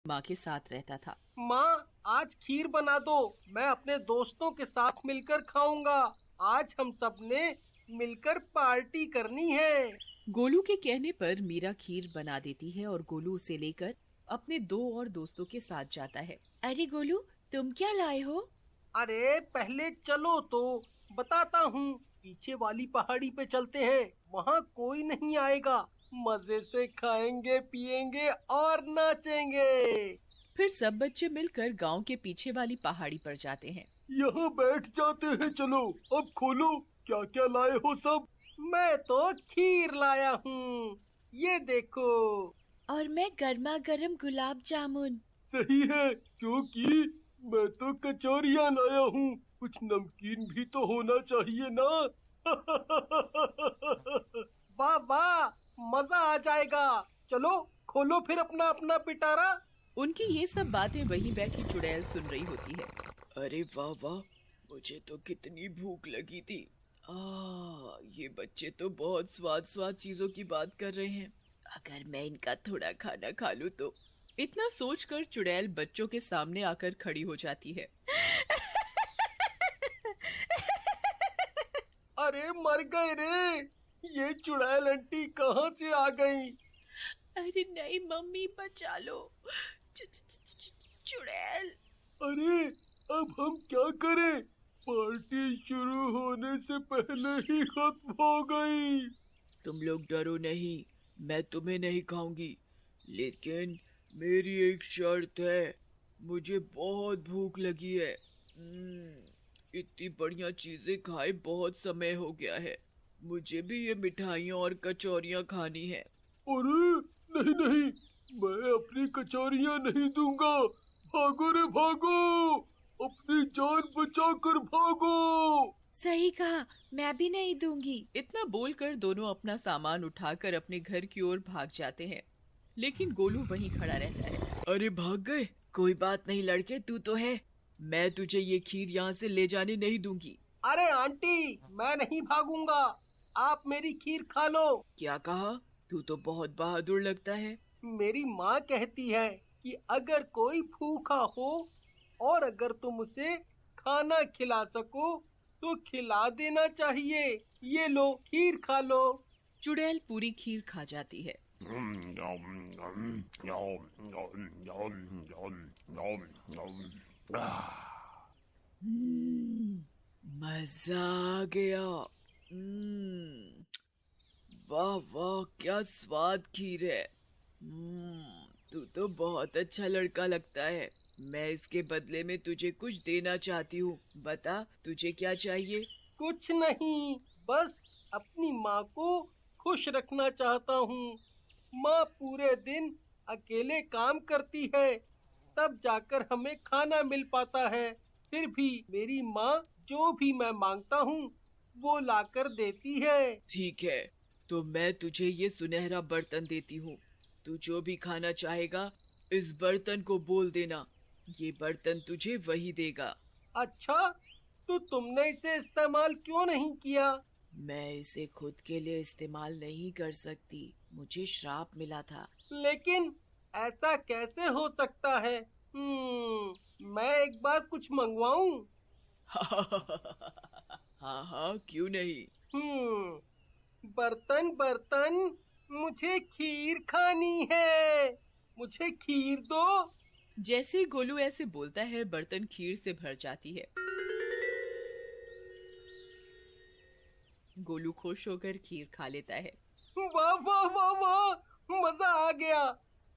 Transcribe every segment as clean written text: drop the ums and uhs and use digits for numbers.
माँ के साथ रहता था। माँ, आज खीर बना दो, मैं अपने दोस्तों के साथ मिलकर खाऊंगा। आज हम सब ने मिलकर पार्टी करनी है। गोलू के कहने पर मीरा खीर बना देती है और गोलू उसे लेकर अपने दो और दोस्तों के साथ जाता है। अरे गोलू, तुम क्या लाए हो? अरे पहले चलो तो बताता हूँ। पीछे वाली पहाड़ी पे चलते हैं, वहाँ कोई नहीं आएगा। मजे से खाएंगे पिएंगे और नाचेंगे। फिर सब बच्चे मिलकर गांव के पीछे वाली पहाड़ी पर जाते हैं। यहाँ बैठ जाते हैं, चलो अब खोलो, क्या क्या लाए हो सब। मैं तो खीर लाया हूँ, ये देखो। और मैं गर्मा गर्म गुलाब जामुन। सही है, क्योंकि मैं तो कचौरियाँ लाया हूँ। कुछ नमकीन भी तो होना चाहिए ना। वाह वाह, मजा आ जाएगा। चलो खोलो फिर अपना अपना पिटारा। उनकी ये सब बातें वहीं बैठी चुड़ैल सुन रही होती है। अरे वाह वाह, मुझे तो कितनी भूख लगी थी। ये बच्चे तो बहुत स्वाद स्वाद चीजों की बात कर रहे हैं। अगर मैं इनका थोड़ा खाना खा लूं तो। इतना सोचकर चुड़ैल बच्चों के सामने आकर खड़ी हो जाती है। अरे मर गए रे, ये चुड़ैल आंटी कहाँ से आ गई। अरे नहीं मम्मी, बचा लो। चुड़ैल। अरे अब हम क्या करें, पार्टी शुरू होने से पहले ही खत्म हो गई। तुम लोग डरो नहीं, मैं तुम्हें नहीं खाऊंगी, लेकिन मेरी एक शर्त है। मुझे बहुत भूख लगी है। इतनी बढ़िया चीजें खाए बहुत समय हो गया है। मुझे भी ये मिठाइयाँ और कचौरियाँ खानी है। अरे नहीं नहीं, मैं अपनी कचौरियाँ नहीं दूंगा। भागो रे भागो, अपनी जान बचा कर भागो। सही कहा, मैं भी नहीं दूंगी। इतना बोलकर दोनों अपना सामान उठाकर अपने घर की ओर भाग जाते हैं, लेकिन गोलू वहीं खड़ा रहता है। अरे भाग गए? कोई बात नहीं लड़के, तू तो है। मैं तुझे ये खीर यहाँ से ले जाने नहीं दूंगी। अरे आंटी, मैं नहीं भागूंगा, आप मेरी खीर खा लो। क्या कहा? तू तो बहुत बहादुर लगता है। मेरी माँ कहती है कि अगर कोई भूखा हो और अगर तुम उसे खाना खिला सको तो खिला देना चाहिए। ये लो खीर खा लो। चुड़ैल पूरी खीर खा जाती है। मजा आ गया। वाह वाह, क्या स्वाद खीर है। तू तो बहुत अच्छा लड़का लगता है। मैं इसके बदले में तुझे कुछ देना चाहती हूँ। बता तुझे क्या चाहिए? कुछ नहीं, बस अपनी माँ को खुश रखना चाहता हूँ। माँ पूरे दिन अकेले काम करती है, तब जाकर हमें खाना मिल पाता है। फिर भी मेरी माँ जो भी मैं मांगता हूँ वो लाकर देती है। ठीक है, तो मैं तुझे ये सुनहरा बर्तन देती हूँ। तू जो भी खाना चाहेगा इस बर्तन को बोल देना। ये बर्तन तुझे वही देगा। अच्छा, तो तुमने इसे इस्तेमाल क्यों नहीं किया। मैं इसे खुद के लिए इस्तेमाल नहीं कर सकती, मुझे श्राप मिला था। लेकिन ऐसा कैसे हो सकता है। मैं एक बार कुछ मंगवाऊं। हाँ हाँ, क्यों नहीं। बर्तन बर्तन, मुझे खीर खानी है, मुझे खीर दो। जैसे ही गोलू ऐसे बोलता है, बर्तन खीर से भर जाती है। गोलू खुश होकर खीर खा लेता है। वाह वाह वाह वाह, मजा आ गया।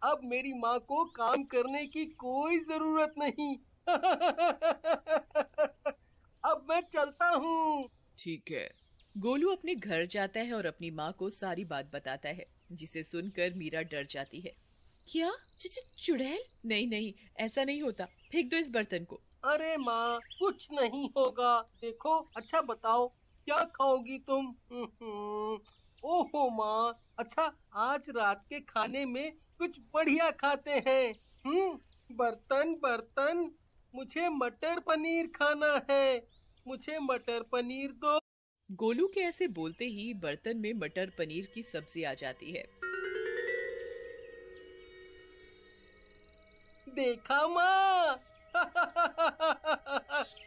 अब मेरी माँ को काम करने की कोई जरूरत नहीं। अब मैं चलता हूँ। ठीक है। गोलू अपने घर जाता है और अपनी माँ को सारी बात बताता है, जिसे सुनकर मीरा डर जाती है। क्या? चुड़ैल? नहीं नहीं, ऐसा नहीं होता। फेंक दो इस बर्तन को। अरे माँ, कुछ नहीं होगा। देखो, अच्छा बताओ क्या खाओगी तुम। ओहो माँ, अच्छा आज रात के खाने में कुछ बढ़िया खाते हैं। बर्तन बर्तन, मुझे मटर पनीर खाना है, मुझे मटर पनीर दो। गोलू के ऐसे बोलते ही बर्तन में मटर पनीर की सब्जी आ जाती है। देखा माँ।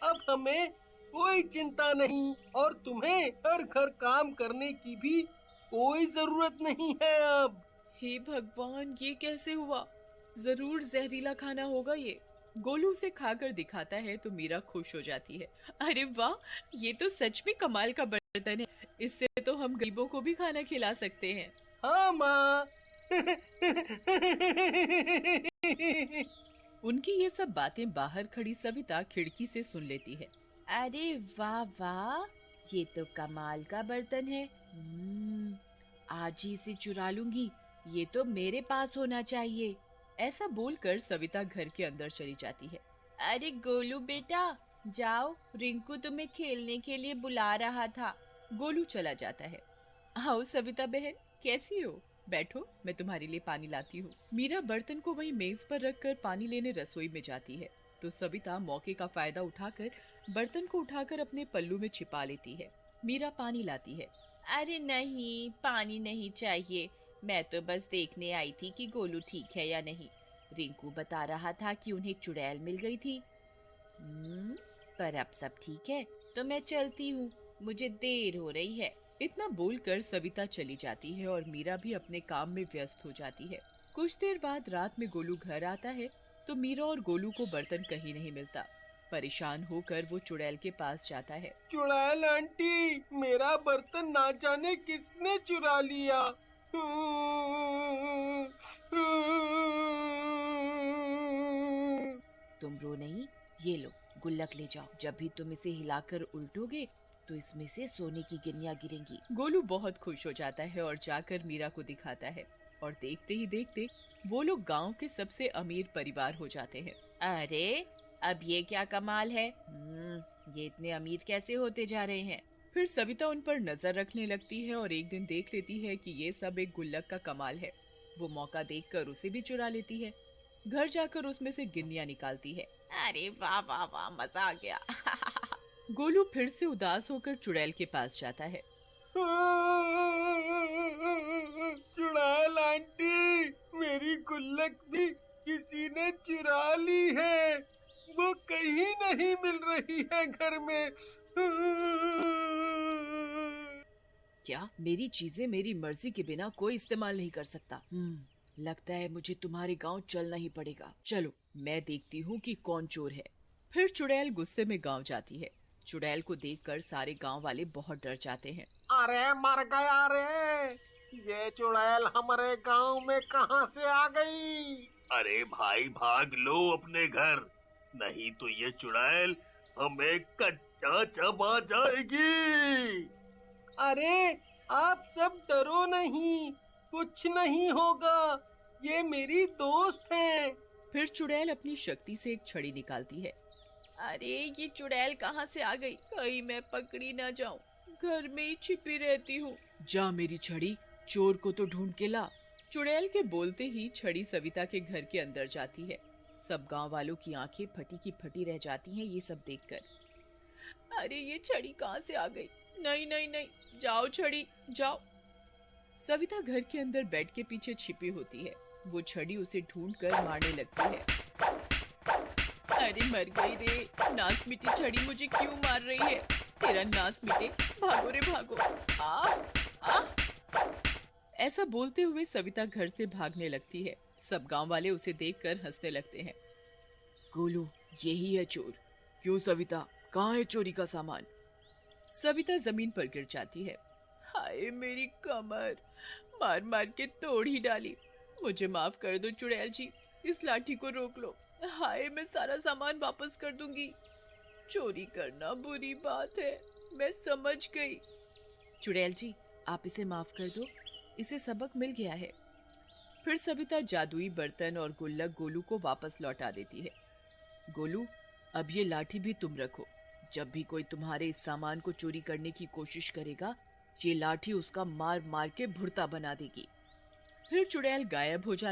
अब हमें कोई चिंता नहीं और तुम्हें हर घर काम करने की भी कोई जरूरत नहीं है अब। हे भगवान, ये कैसे हुआ? जरूर जहरीला खाना होगा ये। गोलू उसे खाकर दिखाता है तो मीरा खुश हो जाती है। अरे वाह, ये तो सच में कमाल का बर्तन है। इससे तो हम गरीबों को भी खाना खिला सकते हैं। हाँ माँ। उनकी ये सब बातें बाहर खड़ी सविता खिड़की से सुन लेती है। अरे वाह वाह, ये तो कमाल का बर्तन है। आज ही इसे चुरा लूंगी, ये तो मेरे पास होना चाहिए। ऐसा बोलकर सविता घर के अंदर चली जाती है। अरे गोलू बेटा, जाओ, रिंकू तुम्हें खेलने के लिए बुला रहा था। गोलू चला जाता है। आओ सविता बहन, कैसी हो? बैठो, मैं तुम्हारे लिए पानी लाती हूँ। मीरा बर्तन को वहीं मेज पर रखकर पानी लेने रसोई में जाती है तो सविता मौके का फायदा उठाकर बर्तन को उठाकर अपने पल्लू में छिपा लेती है। मीरा पानी लाती है। अरे नहीं, पानी नहीं चाहिए, मैं तो बस देखने आई थी कि गोलू ठीक है या नहीं। रिंकू बता रहा था कि उन्हें चुड़ैल मिल गई थी। पर अब सब ठीक है तो मैं चलती हूँ, मुझे देर हो रही है। इतना बोलकर सविता चली जाती है और मीरा भी अपने काम में व्यस्त हो जाती है। कुछ देर बाद रात में गोलू घर आता है तो मीरा और गोलू को बर्तन कहीं नहीं मिलता। परेशान होकर वो चुड़ैल के पास जाता है। चुड़ैल आंटी, मेरा बर्तन ना जाने किसने चुरा लिया। तुम रो नहीं, ये लो गुल्लक ले जाओ। जब भी तुम इसे हिलाकर उल्टोगे तो इसमें से सोने की गिनियां गिरेंगी। गोलू बहुत खुश हो जाता है और जाकर मीरा को दिखाता है और देखते ही देखते वो लोग गांव के सबसे अमीर परिवार हो जाते हैं। अरे अब ये क्या कमाल है, ये इतने अमीर कैसे होते जा रहे हैं? फिर सविता उन पर नजर रखने लगती है और एक दिन देख लेती है कि ये सब एक गुल्लक का कमाल है। वो मौका देखकर उसे भी चुरा लेती है। घर जाकर उसमें से गिन्नियां निकालती है। अरे वाह वाह वाह, मजा आ गया। गोलू फिर से उदास होकर चुड़ैल के पास जाता है। चुड़ैल आंटी, मेरी गुल्लक भी किसी ने चुरा ली है। वो कहीं नहीं मिल रही है घर में। क्या मेरी चीजें मेरी मर्जी के बिना कोई इस्तेमाल नहीं कर सकता? लगता है मुझे तुम्हारे गांव चलना ही पड़ेगा। चलो मैं देखती हूँ कि कौन चोर है। फिर चुड़ैल गुस्से में गांव जाती है। चुड़ैल को देखकर सारे गांव वाले बहुत डर जाते हैं। अरे मर गया रे, ये चुड़ैल हमारे गांव में कहां से आ गई? अरे भाई, भाग लो अपने घर, नहीं तो ये चुड़ैल हमें कच्चा चबा जाएगी। अरे आप सब डरो नहीं, कुछ नहीं होगा, ये मेरी दोस्त है। फिर चुड़ैल अपनी शक्ति से एक छड़ी निकालती है। अरे ये चुड़ैल कहाँ से आ गई? कहीं मैं पकड़ी ना जाऊं, घर में ही छिपी रहती हूँ। जा मेरी छड़ी, चोर को तो ढूंढ के ला। चुड़ैल के बोलते ही छड़ी सविता के घर के अंदर जाती है। सब गांव वालों की आंखें फटी की फटी रह जाती हैं ये सब देखकर। अरे ये छड़ी कहाँ से आ गई? नहीं नहीं नहीं, जाओ छड़ी जाओ। सविता घर के अंदर बेड के पीछे छिपी होती है। वो छड़ी उसे ढूंढकर मारने लगती है। अरे मर गई रे, नास मिटी छड़ी मुझे क्यों मार रही है? तेरा नास मिटे, भागो रे भागो। आ ऐसा बोलते हुए सविता घर से भागने लगती है। सब गांव वाले उसे देखकर हंसने लगते हैं। गोलू, यही है चोर। क्यों सविता, कहाँ है चोरी का सामान? सविता जमीन पर गिर जाती है। हाय मेरी कमर, मार मार के तोड़ ही डाली। मुझे माफ कर दो चुड़ैल जी, इस लाठी को रोक लो। हाय, मैं सारा सामान वापस कर दूंगी। चोरी करना बुरी बात है, मैं समझ गई। चुड़ैल जी, आप इसे माफ कर दो, इसे सबक मिल गया है। फिर सविता जादुई बर्तन और गुल्लक गोलू को वापस लौटा देती है। गोलू, अब ये लाठी भी तुम रखो। जब भी कोई तुम्हारे इस सामान को चोरी करने की कोशिश करेगा, ये लाठी उसका मार मार के भुर्ता बना देगी। फिर चुड़ैल गायब हो जाती